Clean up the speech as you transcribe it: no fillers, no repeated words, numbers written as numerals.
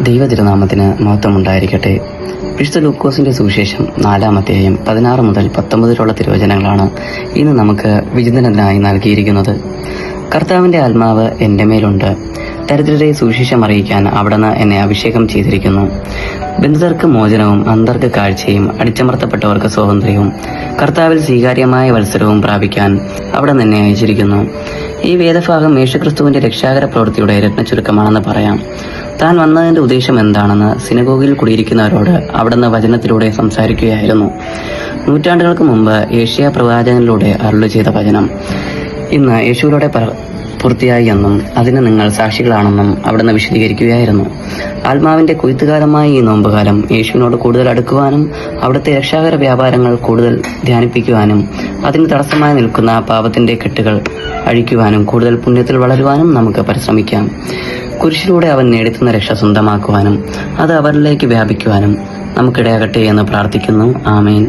ദൈവതിരുനാമത്തിന് മഹത്വമുണ്ടായിരിക്കട്ടെ. വിശുദ്ധ ലൂക്കോസിന്റെ സുവിശേഷം 4-ാം അധ്യായം 16 മുതൽ 19 തിരുവചനങ്ങളാണ് ഇന്ന് നമുക്ക് വിചിന്തനത്തിനായി നൽകിയിരിക്കുന്നത്. കർത്താവിന്റെ ആത്മാവ് എന്റെ മേലുണ്ട്, ദരിദ്രരെ സുവിശേഷം അറിയിക്കാൻ അവിടുന്ന് എന്നെ അഭിഷേകം ചെയ്തിരിക്കുന്നു. ബന്ധിതർക്ക് മോചനവും, അന്ധർക്ക് കാഴ്ചയും, അടിച്ചമർത്തപ്പെട്ടവർക്ക് സ്വാതന്ത്ര്യവും, കർത്താവിൽ സ്വീകാര്യമായ വത്സരവും പ്രാപിക്കാൻ അവിടുന്ന് എന്നെ അയച്ചിരിക്കുന്നു. ഈ വേദഭാഗം യേശുക്രിസ്തുവിന്റെ രക്ഷാകര പ്രവൃത്തിയുടെ രത്നച്ചുരുക്കമാണെന്ന് പറയാം. താൻ വന്നതിന്റെ ഉദ്ദേശം എന്താണെന്ന് സിനഗോഗിൽ കുടിയിരിക്കുന്നവരോട് അവിടുന്ന് വചനത്തിലൂടെ സംസാരിക്കുകയായിരുന്നു. നൂറ്റാണ്ടുകൾക്ക് മുമ്പ് ഏഷ്യ പ്രവാചകനിലൂടെ അരുളി ചെയ്ത വചനം ഇന്ന് യേശുവിലൂടെ പൂർത്തിയായി എന്നും അതിന് നിങ്ങൾ സാക്ഷികളാണെന്നും അവിടുന്ന് വിശദീകരിക്കുകയായിരുന്നു. ആത്മാവിന്റെ കൊയ്ത്തുകാലമായ ഈ നോമ്പുകാലം യേശുവിനോട് കൂടുതൽ അടുക്കുവാനും അവിടുത്തെ രക്ഷാകര വ്യാപാരങ്ങൾ കൂടുതൽ ധ്യാനിപ്പിക്കുവാനും അതിന് തടസ്സമായി നിൽക്കുന്ന പാപത്തിന്റെ കെട്ടുകൾ അഴിക്കുവാനും കൂടുതൽ പുണ്യത്തിൽ വളരുവാനും നമുക്ക് പരിശ്രമിക്കാം. കുരിശിലൂടെ അവൻ നേടിത്തുന്ന രക്ഷ സ്വന്തമാക്കുവാനും അത് അവരിലേക്ക് വ്യാപിക്കുവാനും നമുക്കിടയാകട്ടെ എന്ന് പ്രാർത്ഥിക്കുന്നു. ആമേൻ.